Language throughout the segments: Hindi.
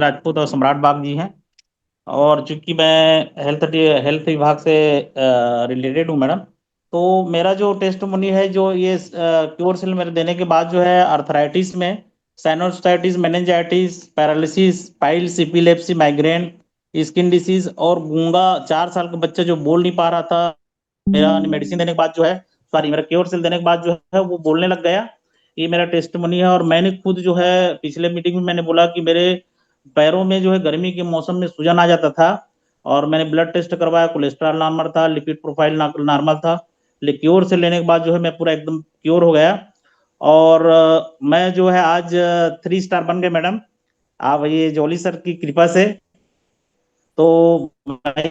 राजपूत और सम्राट बाग जी हैं। और चूंकि मैं हेल्थ हेल्थ विभाग से रिलेटेड हूँ मैडम, तो मेरा जो टेस्टमोनी है, जो ये क्योर सेल मेरे देने के बाद जो है आर्थराइटिस में sinusitis, meningitis, paralysis, piles, epilepsy, migraine, skin disease और गूंगा 4 साल का बच्चा जो बोल नहीं पा रहा था, मेरा मेडिसिन देने के बाद जो है, सॉरी, मेरा क्योर सेल देने के बाद जो है वो बोलने लग गया। ये मेरा टेस्टमोनी है। और मैंने खुद जो है पिछले मीटिंग में मैंने बोला कि मेरे पैरों में जो है गर्मी के मौसम में सूजन आ जाता था, और मैंने ब्लड टेस्ट करवाया, कोलेस्ट्रॉल नॉर्मल था, लिपिड प्रोफाइल नॉर्मल था। लेकिन क्योर से लेने के बाद जो है मैं पूरा एकदम क्योर हो गया। और मैं जो है आज 3 स्टार बन गए मैडम, आप ये जॉली सर की कृपा से। तो मैं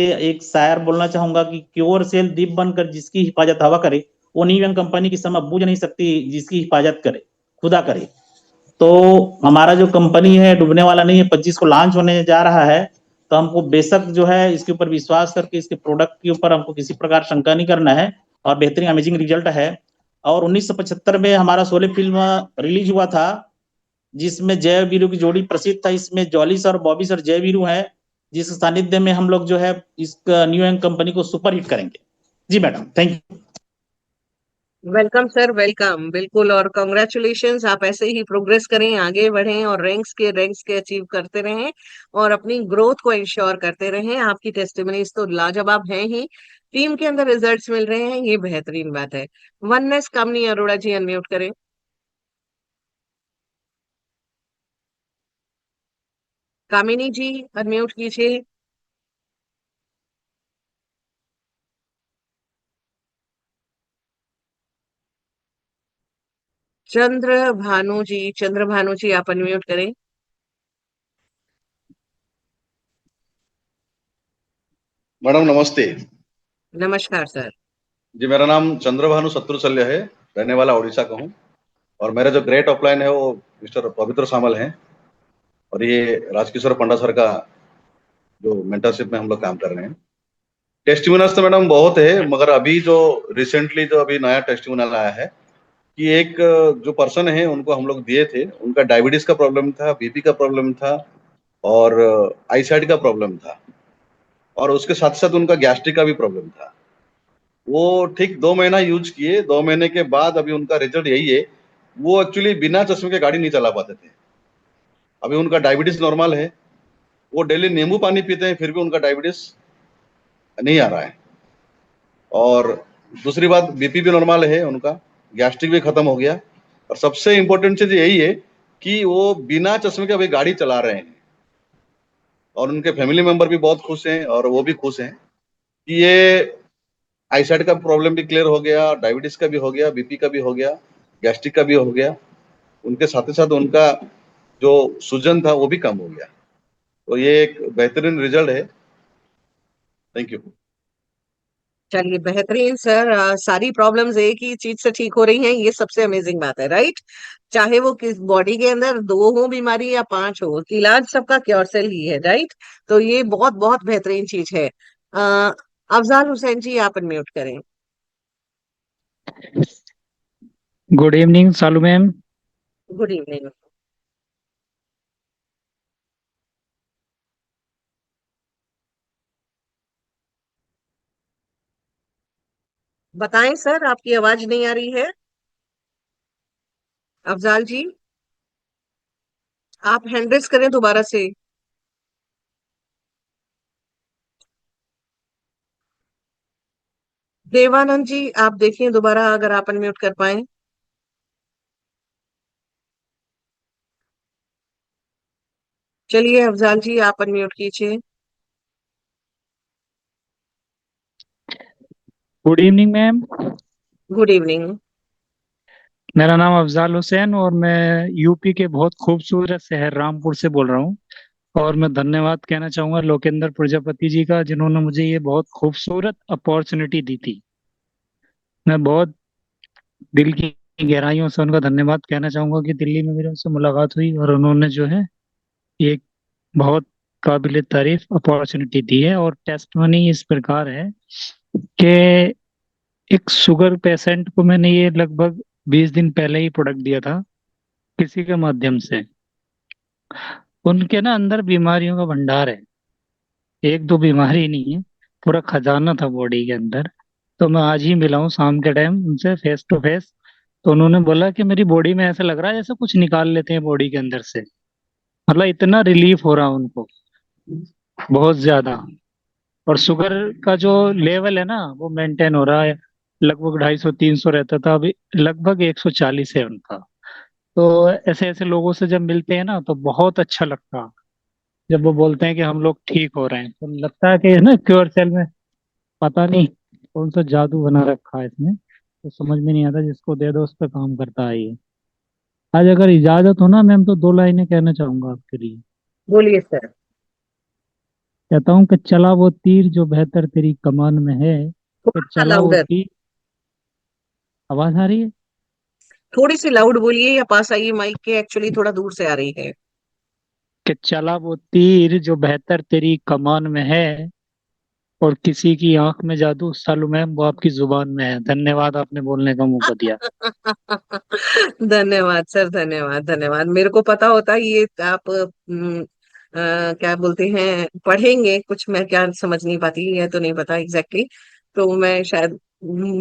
एक शायर बोलना चाहूंगा कि क्योर सेल दीप बनकर जिसकी हिफाजत हवा करे, वो न्यू यंग कंपनी की समझ बूझ नहीं सकती जिसकी हिफाजत करे खुदा करे। तो हमारा जो कंपनी है डूबने वाला नहीं है, 25 को लॉन्च होने जा रहा है। तो हमको बेशक जो है इसके ऊपर विश्वास करके इसके प्रोडक्ट के ऊपर हमको किसी प्रकार शंका नहीं करना है, और बेहतरीन अमेजिंग रिजल्ट है। और 1975 में हमारा शोले फिल्म रिलीज हुआ था, जिसमें जय वीरू की जोड़ी प्रसिद्ध था। इसमें जॉली सर, बॉबी सर, जय वीरू है, जिस सानिध्य में हम लोग जो है इस न्यू यंग कंपनी को सुपर हिट करेंगे। जी madam, thank you. Welcome sir, welcome. बिल्कुल, और कॉन्ग्रेचुलेशंस। आप ऐसे ही प्रोग्रेस करें, आगे बढ़ें और रैंक्स के अचीव करते रहें और अपनी ग्रोथ को इंश्योर करते रहें। आपकी टेस्टिमनीज तो लाजवाब हैं ही। टीम के अंदर रिजल्ट्स मिल रहे हैं, ये बेहतरीन बात है। वननेस कामनी अरोड़ा जी, अनम्यूट करें। कामिनी जी, अनम्यूट कीजिए। चंद्र भानु जी, आप अनम्यूट करें। मैडम नमस्ते। नमस्कार सर। जी मेरा नाम चंद्रभानु शत्रुशल्य है, रहने वाला उड़ीसा का हूँ। और मेरा जो ग्रेट अपलाइन है वो मिस्टर पवित्र सामल हैं, और ये राजकिशोर पंडा सर का जो मेंटरशिप में हम लोग काम कर रहे हैं। टेस्टिमोनियल्स तो मैडम बहुत है, मगर अभी जो रिसेंटली जो अभी नया टेस्टिमोनियल आया है कि एक जो पर्सन है उनको हम लोग दिए थे, उनका डायबिटीज का प्रॉब्लम था, बीपी का प्रॉब्लम था और आईसाइट का प्रॉब्लम था, और उसके साथ साथ उनका गैस्ट्रिक का भी प्रॉब्लम था। वो ठीक 2 महीना यूज किए, 2 महीने के बाद अभी उनका रिजल्ट यही है। वो एक्चुअली बिना चश्मे के गाड़ी नहीं चला पाते थे। अभी उनका डायबिटीज नॉर्मल है, वो डेली नींबू पानी पीते हैं, फिर भी उनका डायबिटीज नहीं आ रहा है। और दूसरी बात, बीपी भी नॉर्मल है उनका, गैस्ट्रिक भी खत्म हो गया। और सबसे इम्पोर्टेंट चीज यही है कि वो बिना चश्मे के अभी गाड़ी चला रहे हैं, और उनके फैमिली मेंबर भी बहुत खुश हैं और वो भी खुश हैं कि ये आईसाइट का प्रॉब्लम भी क्लियर हो गया, डायबिटीज का भी हो गया, बीपी का भी हो गया, गैस्ट्रिक का भी हो गया। उनके साथ ही साथ उनका जो सूजन था वो भी कम हो गया। तो ये एक बेहतरीन रिजल्ट है। Thank you. चलिए, बेहतरीन सर। सारी प्रॉब्लम्स एक ही चीज से ठीक हो रही हैं, ये सबसे अमेजिंग बात है, राइट? चाहे वो किस बॉडी के अंदर दो हो बीमारी या पांच हो, इलाज सबका क्योर सेल ही है, राइट? तो ये बहुत बहुत बेहतरीन चीज है। अफजाल हुसैन जी, आप अनम्यूट करें। गुड इवनिंग सालू मैम। Good evening. बताएं सर, आपकी आवाज नहीं आ रही है। अफजाल जी, आप हैंड रेस करें दोबारा से। देवानंद जी, आप देखिए दोबारा अगर आप अनम्यूट कर पाए। चलिए अफजाल जी, आप अनम्यूट कीजिए। Good evening ma'am. Good evening. मेरा नाम अफजाल हुसैन और मैं यूपी के बहुत खूबसूरत शहर रामपुर से बोल रहा हूँ। और मैं धन्यवाद कहना चाहूंगा लोकेंद्र प्रजापति जी का, जिन्होंने मुझे ये बहुत खूबसूरत अपॉर्चुनिटी दी थी। मैं बहुत दिल की गहराइयों से उनका धन्यवाद कहना चाहूंगा कि दिल्ली में मेरे उनसे मुलाकात हुई और उन्होंने जो है एक बहुत काबिल तारीफ अपॉर्चुनिटी दी है। और टेस्टमनी इस प्रकार है कि एक शुगर पेशेंट को मैंने ये लगभग 20 दिन पहले ही प्रोडक्ट दिया था किसी के माध्यम से, उनके ना अंदर बीमारियों का भंडार है। एक दो बीमारी नहीं है, पूरा खजाना था बॉडी के अंदर। तो मैं आज ही मिला हूँ शाम के टाइम उनसे फेस टू फेस। तो उन्होंने बोला कि मेरी बॉडी में ऐसा लग रहा है जैसे कुछ निकाल लेते हैं बॉडी के अंदर से। मतलब इतना रिलीफ हो रहा है उनको, बहुत ज्यादा। और शुगर का जो लेवल है ना वो मेंटेन हो रहा है। लगभग 250-300 रहता था, अभी लगभग 140 है उनका। तो ऐसे ऐसे लोगों से जब मिलते हैं ना तो बहुत अच्छा लगता है। जब वो बोलते हैं कि हम लोग ठीक हो रहे हैं तो लगता है कि है ना क्योर सेल में पता नहीं कौन सा जादू बना रखा है इसमें। तो समझ में नहीं आता, जिसको दे दो उस पर काम करता है ये। आज अगर इजाजत हो ना मैम तो 2 लाइनें कहना चाहूंगा आपके लिए। बोलिए सर। कहता हूँ कि चला वो तीर जो बेहतर तेरी कमान में है। कि थोड़ा सा चला वो लाउडर, तीर। आवाज आ रही है? थोड़ी सी लाउड बोलिए या पास आइए माइक के, एक्चुअली थोड़ा दूर से आ रही है। कि चला वो तीर जो बेहतर तेरी कमान में है, और किसी की आंख में जादू सालू मैम वो आपकी जुबान में है। धन्यवाद, आपने बोलने का मौका दिया। धन्यवाद सर, धन्यवाद धन्यवाद। मेरे को पता होता ये आप क्या बोलते हैं पढ़ेंगे कुछ, मैं क्या समझ नहीं पाती है तो नहीं पता एग्जैक्टली तो मैं शायद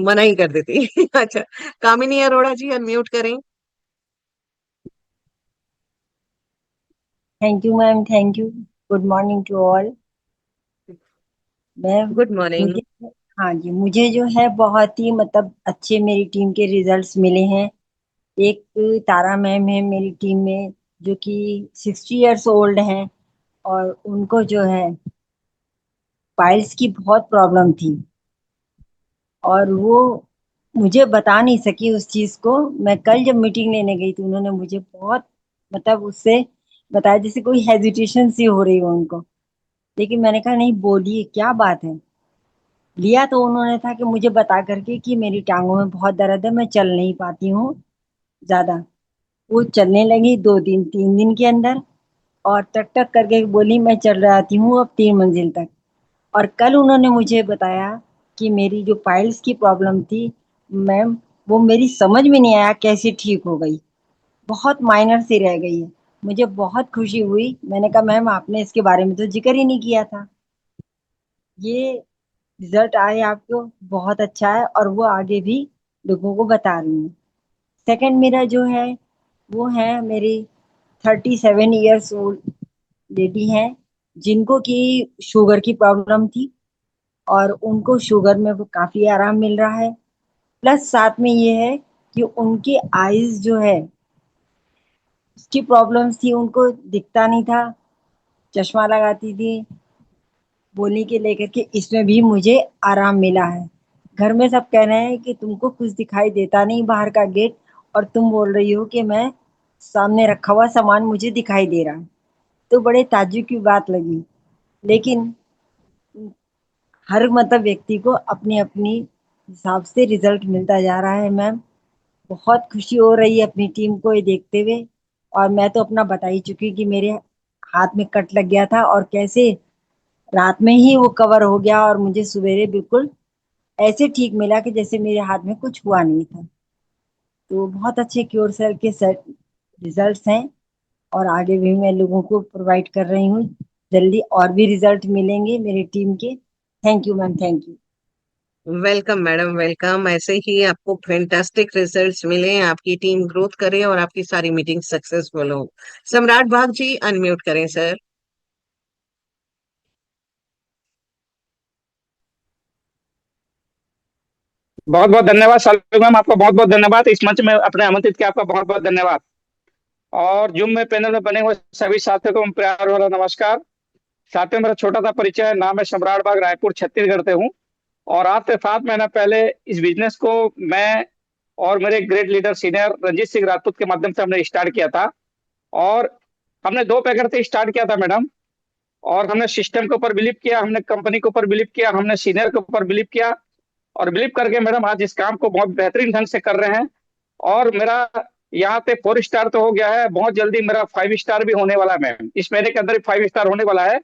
मना ही कर देती। अच्छा, कामिनी अरोड़ा जी अनम्यूट करें। Thank you ma'am, thank you. Good morning to all. Ma'am, good morning. मुझे, हाँ जी, मुझे जो है बहुत ही मतलब अच्छे मेरी टीम के रिजल्ट्स मिले हैं। एक तारा मैम है मेरी टीम में जो कि 60 इयर्स ओल्ड हैं, और उनको जो है पाइल्स की बहुत प्रॉब्लम थी, और वो मुझे बता नहीं सकी उस चीज को। मैं कल जब मीटिंग लेने गई तो उन्होंने मुझे बहुत मतलब उससे बताया जैसे कोई हेजिटेशन सी हो रही हो उनको। लेकिन मैंने कहा नहीं, बोलिए क्या बात है। लिया तो उन्होंने था कि मुझे बता करके कि मेरी टांगों में बहुत दर्द है, मैं चल नहीं पाती हूँ ज्यादा। वो चलने लगी 2 दिन 3 दिन के अंदर, और टक टक करके बोली मैं चल रही हूँ अब 3 मंजिल तक। और कल उन्होंने मुझे बताया कि मेरी जो पाइल्स की प्रॉब्लम थी मैम, वो मेरी समझ में नहीं आया कैसे ठीक हो गई, बहुत माइनर सी रह गई है। मुझे बहुत खुशी हुई। मैंने कहा मैम आपने इसके बारे में तो जिक्र ही नहीं किया था। ये रिजल्ट आए आपको, बहुत अच्छा है, और वो आगे भी लोगों को बता रही हूँ। सेकंड मेरा जो है वो है मेरी 37 इयर्स ओल्ड लेडी है, जिनको की शुगर की प्रॉब्लम थी, और उनको शुगर में वो काफी आराम मिल रहा है। प्लस साथ में ये है कि उनकी आईज जो है उसकी प्रॉब्लम्स थी, उनको दिखता नहीं था, चश्मा लगाती थी, बोलने के लेकर के इसमें भी मुझे आराम मिला है। घर में सब कह रहे हैं कि तुमको कुछ दिखाई देता नहीं बाहर का गेट, और तुम बोल रही हो कि मैं सामने रखा हुआ सामान मुझे दिखाई दे रहा है। तो बड़े ताज्जुब की बात लगी। लेकिन हर मतलब व्यक्ति को अपनी अपनी हिसाब से रिजल्ट मिलता जा रहा है मैम। बहुत खुशी हो रही है अपनी टीम को ये देखते हुए। और मैं तो अपना बता ही चुकी कि मेरे हाथ में कट लग गया था, और कैसे रात में ही वो कवर हो गया, और मुझे सवेरे बिल्कुल ऐसे ठीक मिला कि जैसे मेरे हाथ में कुछ हुआ नहीं था। तो बहुत अच्छे क्योर सेल के सेट रिजल्ट्स हैं, और आगे भी मैं लोगों को प्रोवाइड कर रही हूँ। जल्दी और भी रिजल्ट मिलेंगे मेरी टीम के। Thank you ma'am, thank you. Welcome madam, welcome. ऐसे ही आपको फैंटास्टिक रिजल्ट्स मिले, आपकी टीम ग्रोथ करे और आपकी सारी मीटिंग सक्सेसफुल हो। सम्राट भाग जी अनम्यूट करें सर। बहुत बहुत धन्यवाद शालू मैम, आपका बहुत बहुत धन्यवाद। इस मंच में अपने आमंत्रित किया, आपका बहुत बहुत धन्यवाद। और जूम में पैनल में बने हुए सभी साथियों को प्यार वाला नमस्कार। साथियों, मेरा छोटा सा परिचय है। नाम है सम्राट बाग, रायपुर छत्तीसगढ़ से हूँ। और आज से 7 महीना पहले इस बिजनेस को मैं और मेरे great leader senior Ranjit Singh Rajput के माध्यम से हमने स्टार्ट किया था। और हमने 2 पैकेट से स्टार्ट किया था मैडम। और हमने सिस्टम के ऊपर बिलीव किया, हमने कंपनी के ऊपर बिलीव किया, हमने सीनियर के ऊपर बिलीव किया। और बिलीव करके मैडम आज इस काम को बहुत बेहतरीन ढंग से कर रहे हैं। और मेरा यहाँ पे 4 स्टार तो हो गया है, बहुत जल्दी मेरा 5 स्टार भी होने वाला है मैम। इस महीने के अंदर ही 5 स्टार होने वाला है।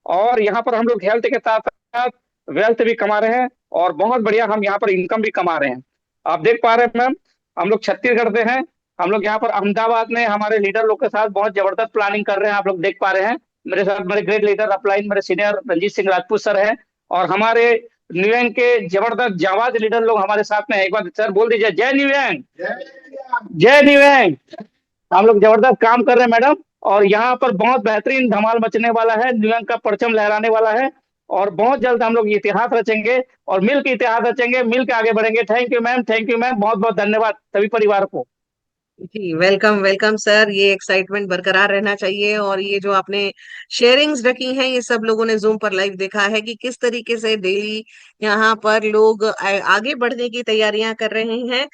और यहाँ पर हम लोग हेल्थ के साथ साथ वेल्थ भी कमा रहे हैं, और बहुत बढ़िया हम यहाँ पर इनकम भी कमा रहे हैं। आप देख पा रहे हैं मैम, हम लोग छत्तीसगढ़ से हैं। हम लोग यहाँ पर अहमदाबाद में हमारे लीडर लोग के साथ बहुत जबरदस्त प्लानिंग कर रहे हैं, आप लोग देख पा रहे हैं। मेरे साथ मेरे ग्रेट लीडर अपलाइन मेरे सीनियर रंजीत सिंह राजपूत सर हैं, और हमारे न्यूयॉर्क के जबरदस्त जाबाज लीडर लोग हमारे साथ में हैं। एक बार सर बोल दीजिए, जय न्यूयॉर्क, जय न्यूयॉर्क। हम लोग जबरदस्त काम कर रहे हैं मैडम, और यहाँ पर बहुत बेहतरीन धमाल मचने वाला है, न्यूयॉर्क का परचम लहराने वाला है, और बहुत जल्द हम लोग इतिहास रचेंगे और मिल के इतिहास रचेंगे, मिल के आगे बढ़ेंगे। Thank you ma'am, thank you ma'am, बहुत बहुत धन्यवाद सभी परिवार को। जी वेलकम वेलकम सर, ये एक्साइटमेंट बरकरार रहना चाहिए। और ये जो आपने शेयरिंग्स रखी हैं, ये सब लोगों ने जूम पर लाइव देखा है कि किस तरीके से डेली यहाँ पर लोग आगे बढ़ने की तैयारियां कर रहे हैं,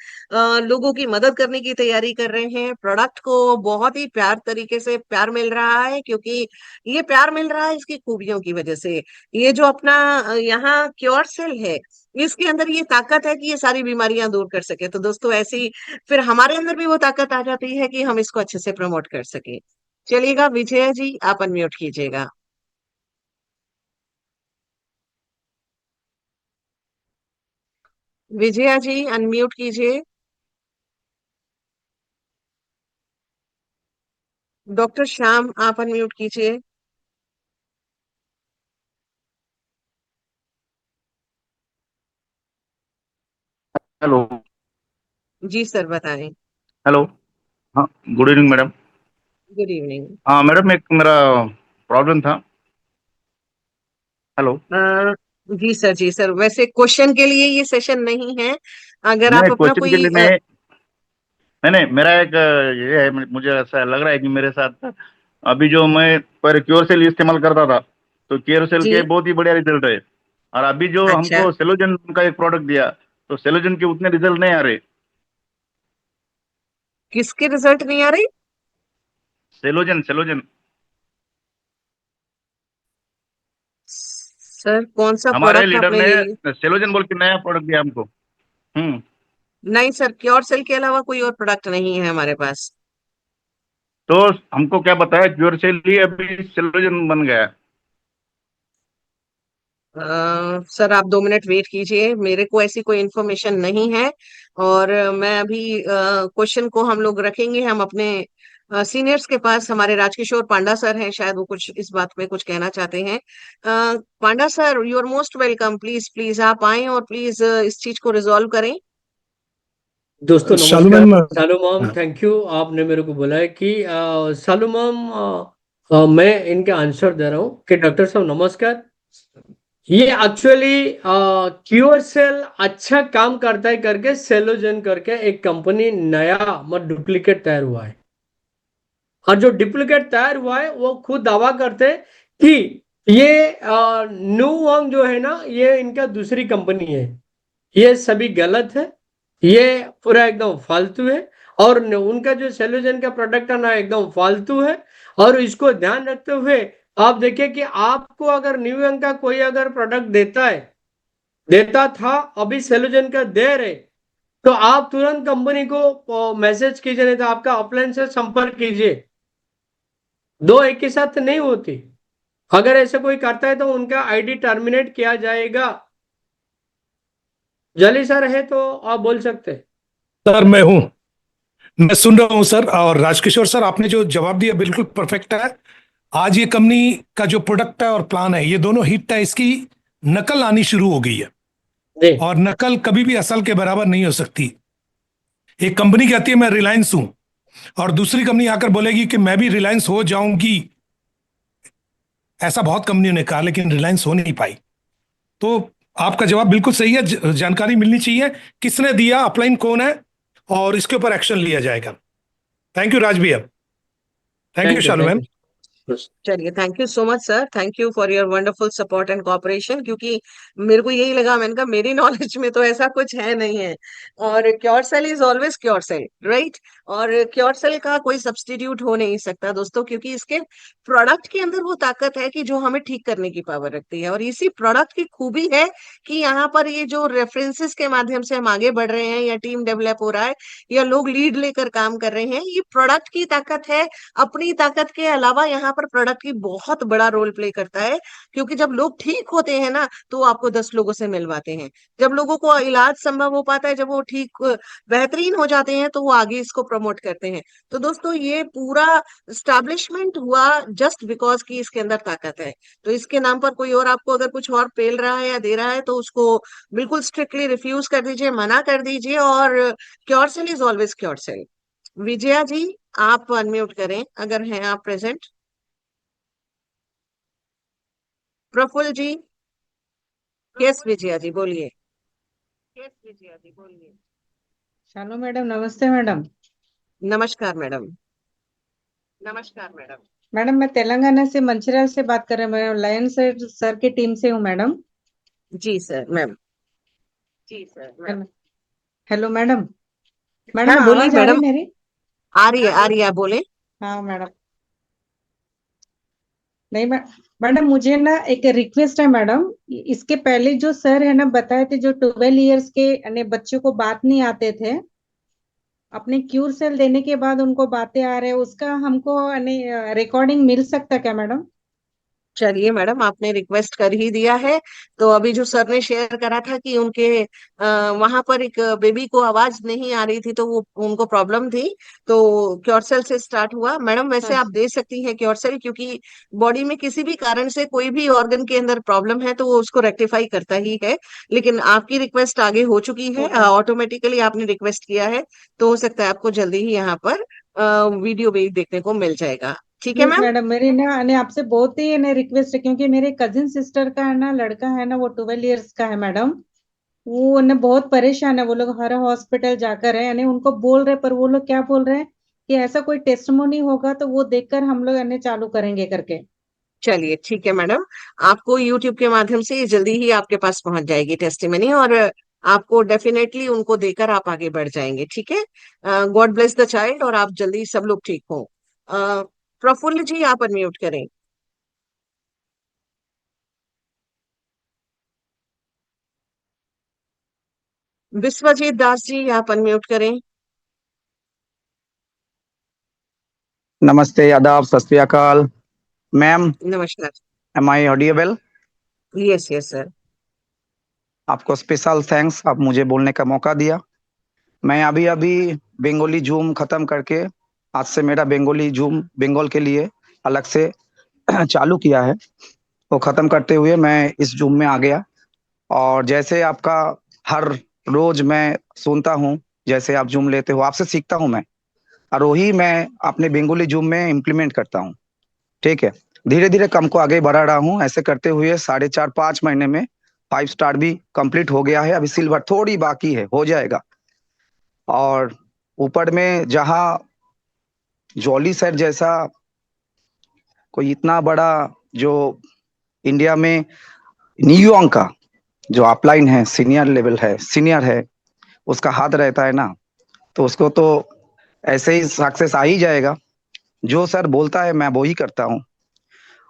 लोगों की मदद करने की तैयारी कर रहे हैं। प्रोडक्ट को बहुत ही प्यार तरीके से प्यार मिल रहा है, क्योंकि ये प्यार मिल रहा है इसकी खूबियों की वजह से। ये जो अपना यहाँ क्योर सेल है, इसके अंदर ये ताकत है कि ये सारी बीमारियां दूर कर सके। तो दोस्तों ऐसी फिर हमारे अंदर भी वो ताकत आ जाती है कि हम इसको अच्छे से प्रमोट कर सके। चलिएगा विजया जी, आप अनम्यूट कीजिएगा। विजया जी अनम्यूट कीजिए। डॉक्टर श्याम आप अनम्यूट कीजिए। हेलो। जी सर बताएं। हेलो। हाँ, good evening madam. Good evening. हाँ मैडम, एक मेरा प्रॉब्लम था। हेलो। जी सर, जी सर, वैसे क्वेश्चन के लिए ये सेशन नहीं है। अगर आप नहीं, अपना क्वेश्चन के कोई लिए नहीं। नहीं नहीं, मेरा एक ये है, मुझे ऐसा लग रहा है कि मेरे साथ अभी जो मैं पर क्योर सेल इस्तेमाल करता था, तो क्योर सेल जी के बहुत ही बढ़िया रिजल्ट है। और अभी जो अच्छा, हमको सेलोजन का एक प्रोडक्ट दिया, तो सेलोजन के उतने रिजल्ट नहीं आ रहे। किसके रिजल्ट नहीं आ रही? सेलोजन, सेलोजन। सर कौन सा हमारे प्रोडक्ट लीडर आपने ने ले लिया? सेलोजन बोल के नया प्रोडक्ट दिया हमको। हम्म। नहीं सर, क्योर सेल के अलावा कोई और प्रोडक्ट नहीं है हमारे पास। तो हमको क्या बताया, क्योर सेल ही अभी सेलोजन बन गया है। सर आप 2 मिनट वेट कीजिए, मेरे को ऐसी कोई इन्फॉर्मेशन नहीं है। और मैं अभी क्वेश्चन को हम लोग रखेंगे, हम अपने सीनियर्स के पास। हमारे राजकिशोर पांडा सर हैं, शायद वो कुछ इस बात में कुछ कहना चाहते हैं। Panda sir, you are most welcome. Please please आप आए और प्लीज इस चीज को रिजॉल्व करें। दोस्तों शालू नमस्कार। मैम। शालू मैम, हाँ। थैंक यू, आपने मेरे को बोला है कि शालू मैम, मैं इनके आंसर दे रहा हूँ कि डॉक्टर साहब नमस्कार। ये एक्चुअली क्यूर सेल अच्छा काम करता है करके सेलोजन करके एक कंपनी नया डुप्लीकेट तैयार हुआ है। और जो डुप्लीकेट तैयार हुआ है वो खुद दावा करते हैं कि ये न्यू वांग जो है ना, ये इनका दूसरी कंपनी है। ये सभी गलत है, ये पूरा एकदम फालतू है। और उनका जो सेलोजन का प्रोडक्ट है ना, एकदम फालतू है। और इसको ध्यान रखते हुए आप देखिए कि आपको अगर न्यूयॉर्क का कोई अगर प्रोडक्ट देता है, देता था, अभी सेलोजन का दे रहे, तो आप तुरंत कंपनी को मैसेज कीजिए, नहीं तो आपका अपलाइन से संपर्क कीजिए। दो एक के साथ नहीं होती। अगर ऐसे कोई करता है तो उनका आईडी टर्मिनेट किया जाएगा। जली सर है तो आप बोल सकते हैं। सर मैं हूं, मैं सुन रहा हूं सर। और राजकिशोर सर, आपने जो जवाब दिया बिल्कुल परफेक्ट है। आज ये कंपनी का जो प्रोडक्ट है और प्लान है, ये दोनों हिट है। इसकी नकल आनी शुरू हो गई है, जी और नकल कभी भी असल के बराबर नहीं हो सकती। एक कंपनी कहती है मैं रिलायंस हूं, और दूसरी कंपनी आकर बोलेगी कि मैं भी रिलायंस हो जाऊंगी। ऐसा बहुत कंपनियों ने कहा, लेकिन रिलायंस हो नहीं पाई। तो आपका जवाब बिल्कुल सही है। जानकारी मिलनी चाहिए किसने दिया, अपलाइन कौन है, और इसके ऊपर एक्शन लिया जाएगा। थैंक यू राज भैया। Thank you thank you, Shalu thank ma'am. You. चलिए, thank you so much sir, thank you for your wonderful support and cooperation. क्योंकि मेरे को यही लगा, मैंने कहा मेरी नॉलेज में तो ऐसा कुछ है नहीं है। और cure cell is always cure cell, right. और क्योर सेल का कोई सब्स्टिट्यूट हो नहीं सकता दोस्तों, क्योंकि इसके प्रोडक्ट के अंदर वो ताकत है कि जो हमें ठीक करने की पावर रखती है। और इसी प्रोडक्ट की खूबी है कि यहाँ पर ये जो रेफरेंसेस के माध्यम से हम आगे बढ़ रहे हैं, या टीम डेवलप हो रहा है, या लोग लीड लेकर काम कर रहे हैं, ये प्रोडक्ट की ताकत है। अपनी ताकत के अलावा यहाँ पर प्रोडक्ट की बहुत बड़ा रोल प्ले करता है। क्योंकि जब लोग ठीक होते हैं ना, तो वो आपको 10 लोगों से मिलवाते हैं। जब लोगों को इलाज संभव हो पाता है, जब वो ठीक बेहतरीन हो जाते हैं, तो वो आगे इसको प्रमोट करते हैं। तो दोस्तों ये पूरा स्टैब्लिशमेंट हुआ जस्ट बिकॉज कि इसके अंदर ताकत है। तो इसके नाम पर कोई और आपको अगर कुछ और पेल रहा है या दे रहा है तो उसको बिल्कुल स्ट्रिक्टली रिफ्यूज कर दीजिए, मना कर दीजिए। और क्योरसेल इज ऑलवेज क्योरसेल। विजया जी, आप अनम्यूट करें अगर हैं आप प्रेजेंट। प्रफुल्ल जी, यस विजया जी बोलिए। यस विजया जी बोलिए। शालू मैडम, नमस्ते मैडम। नमस्कार मैडम। नमस्कार मैडम। मैडम मैं तेलंगाना से मंचिर्याल से बात कर रही हूँ। मैं लायन सर की टीम से हूँ मैडम। जी सर मैम। जी sir ma'am. Hello madam. Madam हाँ बोलिए आवाज आ रही मैडम। मेरी? आ रही है, आ रही है, आप बोले। हाँ मैडम। नहीं मैडम, मुझे ना एक रिक्वेस्ट है मैडम। इसके पहले जो सर है ना बताए थे, जो 12 इयर्स के यानी बच्चों को बात नहीं आते थे, अपने क्यूर सेल देने के बाद उनको बातें आ रहे हैं, उसका हमको यानी रिकॉर्डिंग मिल सकता क्या मैडम? चलिए मैडम, आपने रिक्वेस्ट कर ही दिया है तो अभी जो सर ने शेयर करा था कि उनके वहां पर एक बेबी को आवाज नहीं आ रही थी तो वो उनको प्रॉब्लम थी, तो क्योरसेल से स्टार्ट हुआ। मैडम वैसे आप दे सकती हैं क्योरसेल, क्योंकि बॉडी में किसी भी कारण से कोई भी ऑर्गन के अंदर प्रॉब्लम है तो वो उसको रेक्टिफाई करता ही है। लेकिन आपकी रिक्वेस्ट आगे हो चुकी है, ऑटोमेटिकली आपने रिक्वेस्ट किया है, तो हो सकता है आपको जल्दी ही यहाँ पर वीडियो भी देखने को मिल जाएगा। ठीक है प्लीज मैम। मैडम, मेरी ना यानी आपसे बहुत ही ना रिक्वेस्ट है, क्योंकि मेरे कजिन सिस्टर का है ना लड़का है ना, वो 12 इयर्स का है मैडम। वो ना बहुत परेशान है। वो लोग हर हॉस्पिटल जाकर है यानी उनको बोल रहे, पर वो लोग क्या बोल रहे हैं कि ऐसा कोई टेस्टमोनी होगा तो वो देखकर हम लोग यानी चालू करेंगे करके। चलिए ठीक है मैडम, आपको यूट्यूब के माध्यम से ये जल्दी ही आपके पास पहुंच जाएगी टेस्टिमनी, और आपको डेफिनेटली उनको देकर आप आगे बढ़ जाएंगे। ठीक है। गॉड ब्लेस द चाइल्ड, और आप जल्दी सब लोग ठीक हो। प्रफुल्ल जी, आप अनम्यूट करें। विश्वजीत दास जी, आप अनम्यूट करें। नमस्ते, आदाब, सत श्री अकाल। मैम, नमस्कार। एम आई ऑडिएबल? Yes yes sir. आपको स्पेशल थैंक्स, आप मुझे बोलने का मौका दिया। मैं अभी अभी बंगाली जूम खत्म करके, आज से मेरा बंगाली जूम बंगाल के लिए अलग से चालू किया है। वो खत्म करते हुए मैं इस जूम में आ गया, और जैसे आपका हर रोज मैं सुनता हूँ, जैसे आप जूम लेते हो, आपसे सीखता हूँ मैं, और वही मैं अपने बंगाली जूम में इम्प्लीमेंट करता हूँ। ठीक है, धीरे धीरे कम को आगे बढ़ा रहा हूँ। ऐसे करते हुए 4.5-5 महीने में 5 स्टार भी कंप्लीट हो गया है। अभी सिल्वर थोड़ी बाकी है, हो जाएगा। और ऊपर में जहाँ जॉली सर जैसा कोई इतना बड़ा जो इंडिया में न्यूयॉर्क का जो अपलाइन है, सीनियर लेवल है, सीनियर है, उसका हाथ रहता है ना, तो उसको तो ऐसे ही सक्सेस आ ही जाएगा। जो सर बोलता है मैं वो ही करता हूँ।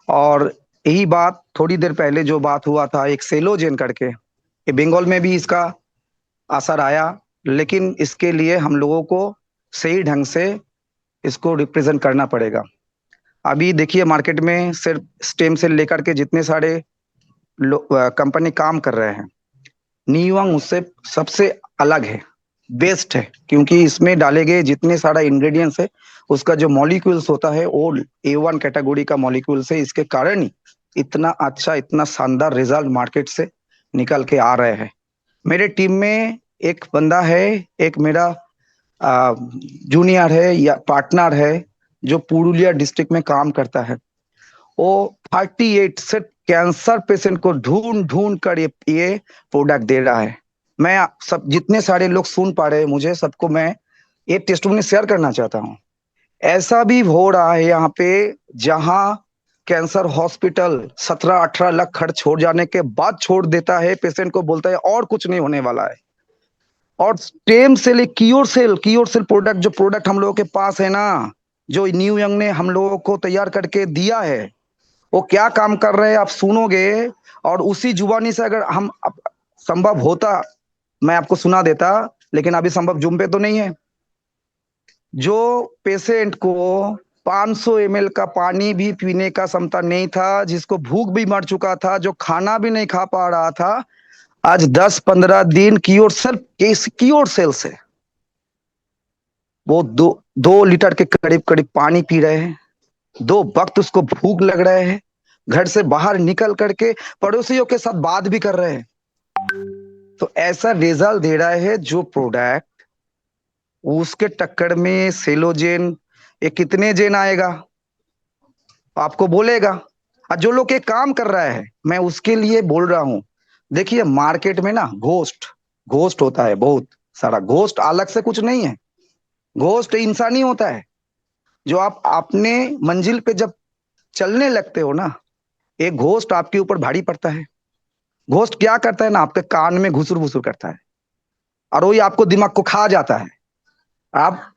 और यही बात थोड़ी देर पहले जो बात हुआ था, एक सेलोजेन करके, ये बंगाल में भी इसका असर आया, लेकिन इसके लिए हम लोगों को सही ढंग से इसको रिप्रेजेंट करना पड़ेगा। अभी देखिए मार्केट में सिर्फ स्टेम सेल लेकर के जितने सारे कंपनी काम कर रहे हैं, न्यूयॉर्क उससे सबसे अलग है, बेस्ट है, क्योंकि इसमें डाले गए जितने सारा इंग्रेडिएंट्स है, उसका जो मॉलिक्यूल्स होता है वो A1 कैटेगरी का मॉलिक्यूल्स है। इसके कारण ही इतना अच्छा, इतना शानदार रिजल्ट मार्केट से निकल के आ रहे हैं। मेरे टीम में एक बंदा है, एक मेरा जूनियर है या पार्टनर है, जो पुरुलिया डिस्ट्रिक्ट में काम करता है। वो 38 से कैंसर पेशेंट को ढूंढ ढूंढ कर ये प्रोडक्ट दे रहा है। मैं सब जितने सारे लोग सुन पा रहे हैं, मुझे सबको मैं ये टेस्टिमोनी शेयर करना चाहता हूँ। ऐसा भी हो रहा है यहाँ पे, जहां कैंसर हॉस्पिटल 17-18 लाख खर्च छोड़ जाने के बाद छोड़ देता है, पेशेंट को बोलता है और कुछ नहीं होने वाला है। और stem cell, cure cell product, जो प्रोडक्ट हम लोगों के पास है ना, जो न्यूयॉर्क ने हम लोगों को तैयार करके दिया है, वो क्या काम कर रहे हैं आप सुनोगे। और उसी जुबानी से अगर हम संभव होता मैं आपको सुना देता, लेकिन अभी संभव जूम पे तो नहीं है। जो पेशेंट को 500 ml का पानी भी पीने का क्षमता नहीं था, जिसको भूख भी मर चुका था, जो खाना भी नहीं खा पा रहा था, आज 10-15 दिन क्योर सेल से वो 2 लीटर के करीब करीब पानी पी रहे हैं, 2 वक्त उसको भूख लग रहे हैं, घर से बाहर निकल करके पड़ोसियों के साथ बात भी कर रहे हैं। तो ऐसा रिजल्ट दे रहा है जो प्रोडक्ट, उसके टक्कर में सेलोजेन, ये कितने जेन आएगा आपको बोलेगा। और जो लोग ये काम कर रहा है, मैं उसके लिए बोल रहा हूं। देखिए मार्केट में ना घोस्ट घोस्ट होता है, बहुत सारा घोस्ट, अलग से कुछ नहीं है। घोस्ट इंसानी होता है। जो आप अपने मंजिल पे जब चलने लगते हो ना, एक घोस्ट आपके ऊपर भारी पड़ता है। घोस्ट क्या करता है ना, आपके कान में घुसुर घुसुर करता है, और वही आपको दिमाग को खा जाता है। आप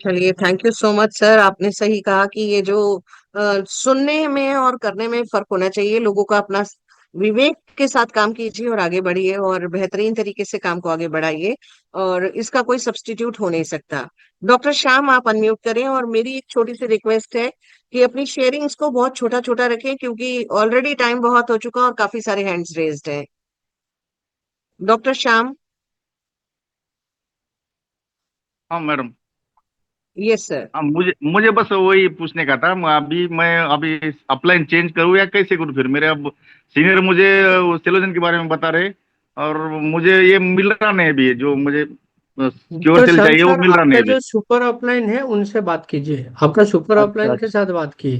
चलिए, thank you so much sir. आपने सही कहा कि ये जो सुनने में और करने में फर्क होना चाहिए। लोगों का अपना विवेक के साथ काम कीजिए और आगे बढ़िए और बेहतरीन तरीके से काम को आगे बढ़ाइए, और इसका कोई सब्स्टिट्यूट हो नहीं सकता। डॉक्टर श्याम, आप अनम्यूट करें, और मेरी एक छोटी सी रिक्वेस्ट है कि अपनी शेयरिंग्स को बहुत छोटा छोटा रखें, क्योंकि ऑलरेडी टाइम बहुत हो चुका और काफी सारे हैंड्स रेज्ड हैं। डॉक्टर श्याम। हाँ मैडम। Yes sir. हाँ, मुझे मुझे बस वही पूछने का था। मैं अभी अपलाइन चेंज करूँ या कैसे करूँ? फिर मेरे अब सीनियर मुझे सेलोजन के बारे में बता रहे, और मुझे ये मिल रहा नहीं अभी, जो मुझे क्योर तो सेल सर चाहिए वो सर मिल रहा नहीं आपका अभी। जो सुपर अपलाइन है उनसे बात कीजिए, आपका सुपर अच्छा अपलाइन के अच्छा, साथ बात कीजिए।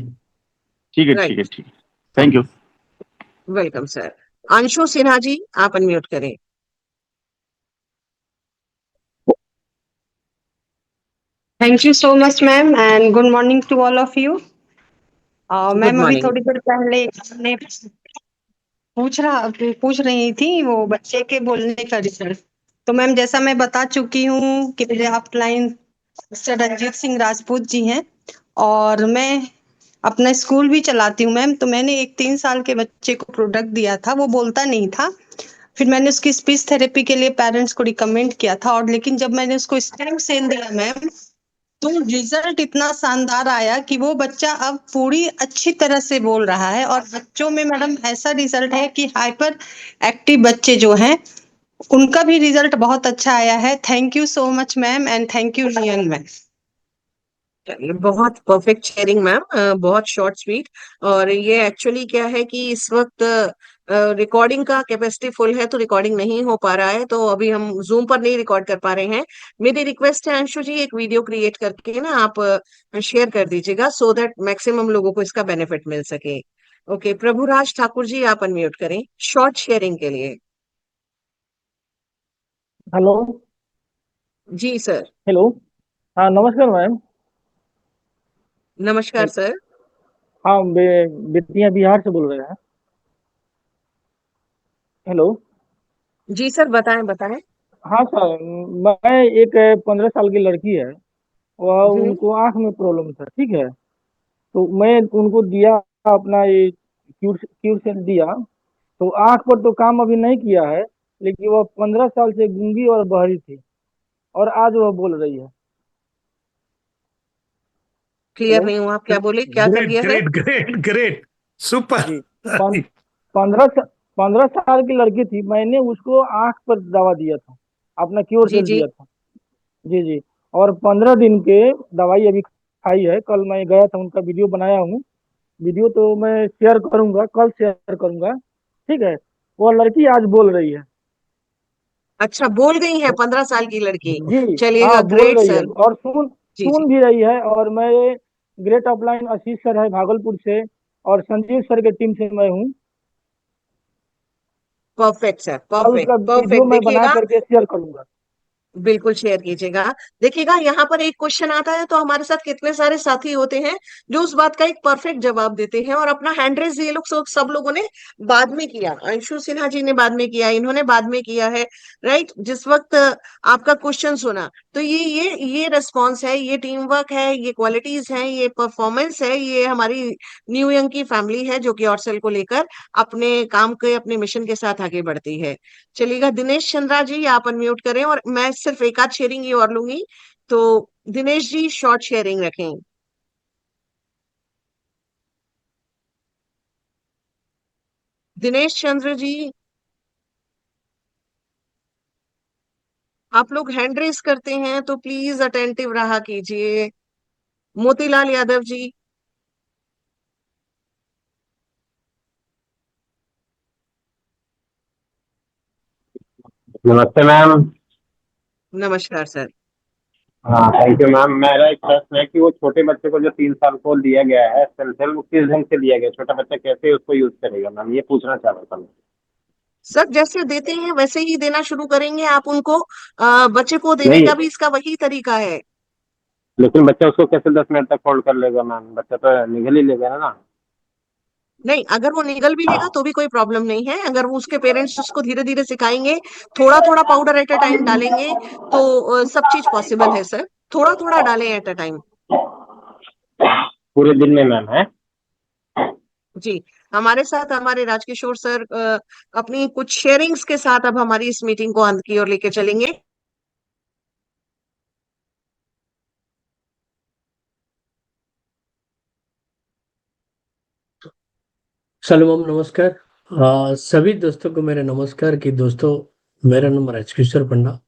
ठीक है ठीक है राइट। ठीक है। Thank you. Welcome sir. Anshu Sinha ji, आप अनम्यूट करें। Thank you so much ma'am and good morning to all of you. Good ma'am अभी मॉर्निंग। थोड़ी देर पहले आपने पूछ रही थी वो बच्चे के बोलने का रिजल्ट। तो मैम जैसा मैं बता चुकी हूँ कि मेरे अपलाइन मिस्टर रंजीत सिंह राजपूत जी हैं, और मैं अपना स्कूल भी चलाती हूँ मैम। तो मैंने एक 3 साल के बच्चे को प्रोडक्ट दिया था, वो बोलता नहीं था। फिर मैंने उसकी स्पीच थेरेपी के लिए पेरेंट्स को रिकमेंड किया था, और लेकिन जब मैंने उसको स्टेम सेल दिया मैम, तो रिजल्ट इतना शानदार आया कि वो बच्चा अब पूरी अच्छी तरह से बोल रहा है। और बच्चों में मैडम ऐसा रिजल्ट है कि हाइपर एक्टिव बच्चे जो हैं उनका भी रिजल्ट बहुत अच्छा आया है। Thank you so much ma'am and thank you rayon ma'am. चलिए, बहुत परफेक्ट शेयरिंग मैम, बहुत शॉर्ट स्वीट। और ये एक्चुअली क्या है कि इस वक्त रिकॉर्डिंग का कैपेसिटी फुल है, तो रिकॉर्डिंग नहीं हो पा रहा है, तो अभी हम जूम पर नहीं रिकॉर्ड कर पा रहे हैं। मेरी रिक्वेस्ट है अंशु जी, एक वीडियो क्रिएट करके ना आप शेयर कर दीजिएगा, सो दैट मैक्सिमम लोगों को इसका बेनिफिट मिल सके। ओके, प्रभुराज ठाकुर जी, आप अनम्यूट करें शॉर्ट शेयरिंग के लिए। हेलो। जी सर। हेलो। हाँ नमस्कार मैम। नमस्कार सर। हाँ बेतिया बिहार से बोल रहे हैं। हेलो। जी सर, बताएं बताएं। हाँ सर, मैं एक 15 साल की लड़की है, वह हम्म। उनको आंख में प्रॉब्लम था, ठीक है। तो मैं उनको दिया अपना ये क्यूर क्यूर सेल दिया। तो आंख पर तो काम अभी नहीं किया है, लेकिन वह 15 साल से गूंगी और बहरी थी, और आज वह बोल रही है। Clear hello. नहीं हुआ, आप क्या बोले, क्या कर ग्रेट दिया है? Great great great, super. जी। 15 साल की लड़की थी, मैंने उसको आंख पर दवा दिया था, अपना क्योर जी सेल जी। दिया था। जी जी। और 15 दिन के दवाई अभी खाई है। कल मैं गया था, उनका वीडियो बनाया हूँ। वीडियो तो मैं शेयर करूंगा, कल शेयर करूंगा, ठीक है। वो लड़की आज बोल रही है। अच्छा, बोल गई है 15 साल की लड़की? जी। हाँ चलिएगा, बोल ग्रेट रही है, सर। और सुन जी जी। सुन भी रही है। और मैं ग्रेट ऑफलाइन आशीष सर है भागलपुर से, और संजीव सर के टीम से मैं हूँ। परफेक्ट सर, कल परफेक्ट उसका वीडियो परफेक्ट। मैं बना देखिएगा, करके शेयर करूंगा। बिल्कुल शेयर कीजिएगा। देखिएगा, यहाँ पर एक क्वेश्चन आता है तो हमारे साथ कितने सारे साथी होते हैं जो उस बात का एक परफेक्ट जवाब देते हैं, और अपना हैंड रेज ये लोग सब लोगों ने बाद में किया। अंशु सिन्हा जी ने बाद में किया, इन्होंने बाद में किया है। राइट, जिस वक्त आपका क्वेश्चन सुना, तो ये रिस्पॉन्स है, ये टीम वर्क है, ये क्वालिटीज है, ये परफॉर्मेंस है, ये हमारी न्यू यंग की फैमिली है जो कि ऑर्सेल को लेकर अपने काम के, अपने मिशन के साथ आगे बढ़ती है। चलिएगा, दिनेश चंद्रा जी, आप अनम्यूट करें, और मैं सिर्फ एक आध शेयरिंग ही और लूंगी, तो दिनेश जी शॉर्ट शेयरिंग रखें। दिनेश चंद्र जी। आप लोग हैंड रेस करते हैं तो प्लीज अटेंटिव रहा कीजिए। मोतीलाल यादव जी। नमस्ते मैम। नमस्कार सर। हाँ थैंक यू मैम। मेरा एक प्रश्न है कि वो छोटे बच्चे को जो 3 साल को दिया गया है सेल्फ हेल्प, वो किस ढंग से दिया गया, छोटा बच्चा कैसे उसको यूज करेगा मैम, ये पूछना चाह रहा था मैं। सर जैसे देते हैं वैसे ही देना शुरू करेंगे आप उनको। बच्चे को देने नहीं, का भी इसका वही तरीका है। लेकिन बच्चा उसको कैसे 10 मिनट तक होल्ड कर लेगा मैम, बच्चा तो निगल ही लेगा ना। नहीं, अगर वो निगल भी लेगा तो भी कोई प्रॉब्लम नहीं है। अगर वो उसके पेरेंट्स उसको धीरे धीरे सिखाएंगे, थोड़ा थोड़ा पाउडर एट अ टाइम डालेंगे तो सब चीज पॉसिबल है सर। थोड़ा थोड़ा डालें एट अ टाइम। पूरे दिन में मैम है। जी। हमारे साथ हमारे राजकिशोर सर अपनी कुछ शेयरिंग्स के साथ अब हमारी इस मीटिंग को अंत की ओर लेके चलेंगे। सलाम नमस्कार। सभी दोस्तों को मेरे नमस्कार कि दोस्तों, मेरा नाम राजकिशोर पंडा।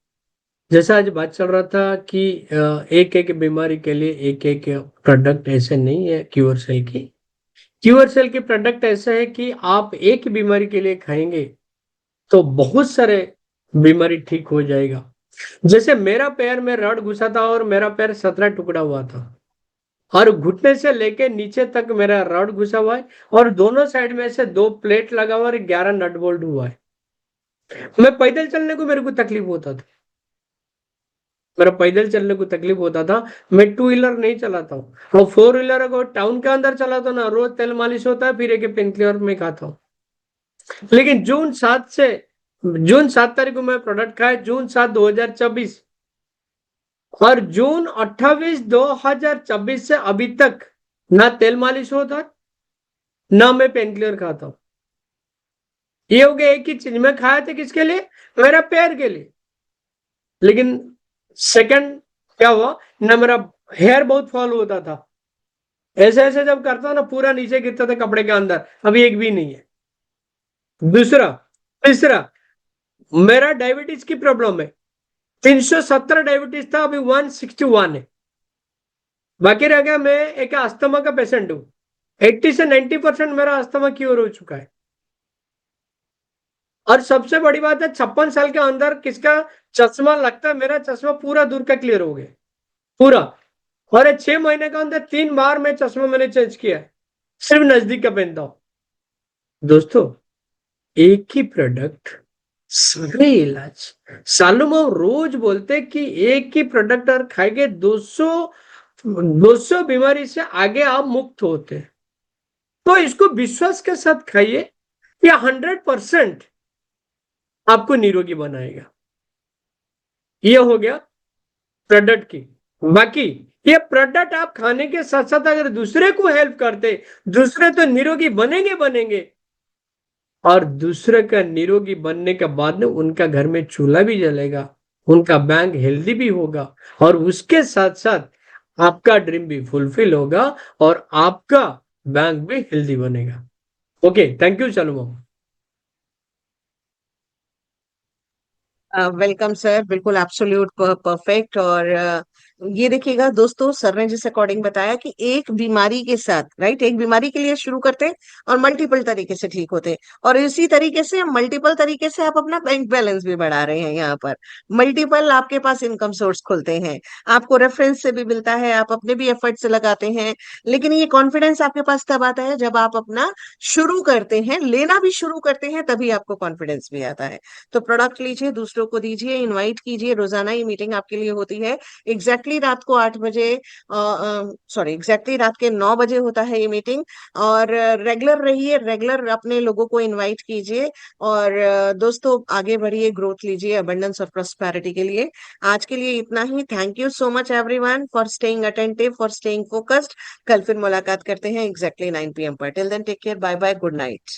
जैसा आज बात चल रहा था कि एक एक बीमारी के लिए एक एक प्रोडक्ट ऐसे नहीं है क्यूर सेल की। क्यूर सेल के प्रोडक्ट ऐसे है कि आप एक बीमारी के लिए खाएंगे तो बहुत सारे बीमारी ठीक हो जाएगा। जैसे मेरा पैर में रड घुसा था और मेरा पैर 17 टुकड़ा हुआ था, और घुटने से लेके नीचे तक मेरा रड घुसा हुआ है, और दोनों साइड में से 2 प्लेट लगा हुआ और 11 नट बोल्ट हुआ है। मैं पैदल चलने को मेरे को तकलीफ होता था, मेरा पैदल चलने को तकलीफ होता था। मैं 2 व्हीलर नहीं चलाता हूँ, और 4 व्हीलर अगर टाउन के अंदर चलाता ना, रोज तेल मालिश होता है, फिर एक पेन किलर में खाता हूँ। लेकिन जून 7 तारीख को मैं प्रोडक्ट खाया, जून 7 2024, और जून 28 2024 से अभी तक ना तेल मालिश होता ना मैं पेन किलर खाता हूं। ये हो गया एक ही चीज मैं खाया था, किसके लिए? मेरा पैर के लिए। लेकिन सेकंड क्या हुआ ना, मेरा हेयर बहुत फॉल होता था, ऐसे ऐसे जब करता ना पूरा नीचे गिरता था कपड़े के अंदर, अभी एक भी नहीं है। दूसरा तीसरा, मेरा डायबिटीज की प्रॉब्लम है। 370 डायबिटीज था, अभी 161 है। बाकी रह गया मैं एक अस्थमा का पेशेंट हूं। 80 से 90% मेरा अस्थमा क्योर हो चुका है। और सबसे बड़ी बात है, 56 साल के अंदर किसका चश्मा लगता है, मेरा चश्मा पूरा दूर का क्लियर हो गया पूरा। और 6 महीने के अंदर 3 बार मैं चश्मा मैंने चेंज किया है, सिर्फ नजदीक का पहनता हूं। दोस्तों, एक ही प्रोडक्ट सारे इलाज। सालों में रोज बोलते कि एक ही प्रोडक्ट और खाएंगे 200 बीमारी से आगे आप मुक्त होते हैं। तो इसको विश्वास के साथ खाइए, या 100% आपको निरोगी बनाएगा। ये हो गया प्रोडक्ट की। बाकी ये प्रोडक्ट आप खाने के साथ साथ अगर दूसरे को हेल्प करते, दूसरे तो निरोगी बनेंगे, और दूसरे का निरोगी बनने के बाद में उनका घर में चूल्हा भी जलेगा, उनका बैंक हेल्दी भी होगा, और उसके साथ साथ आपका ड्रीम भी फुलफिल होगा, और आपका बैंक भी हेल्दी बनेगा। Okay, thank you. चलो वेलकम सर, बिल्कुल एब्सोल्यूट परफेक्ट। और ये देखिएगा दोस्तों, सर ने जिस अकॉर्डिंग बताया कि एक बीमारी के साथ, राइट, एक बीमारी के लिए शुरू करते हैं और मल्टीपल तरीके से ठीक होते हैं, और इसी तरीके से मल्टीपल तरीके से आप अपना बैंक बैलेंस भी बढ़ा रहे हैं। यहाँ पर मल्टीपल आपके पास इनकम सोर्स खुलते हैं, आपको रेफरेंस से भी मिलता है, आप अपने भी एफर्ट से लगाते हैं। लेकिन ये कॉन्फिडेंस आपके पास तब आता है जब आप अपना शुरू करते हैं, लेना भी शुरू करते हैं, तभी आपको कॉन्फिडेंस भी आता है। तो प्रोडक्ट लीजिए, दूसरों को दीजिए, इनवाइट कीजिए। रोजाना ये मीटिंग आपके लिए होती है। एग्जैक्टली रात को 8 बजे, एग्जैक्टली रात के 9 बजे होता है ये मीटिंग। और रेगुलर रहिए, रेगुलर अपने लोगों को इनवाइट कीजिए। और दोस्तों, आगे बढ़िए, ग्रोथ लीजिए अबंडेंस और प्रॉस्पेरिटी के लिए। आज के लिए इतना ही। Thank you so much everyone for staying attentive, for staying focused. कल फिर मुलाकात करते हैं एग्जैक्टली 9 PM पर। Till then take care, bye bye, good night.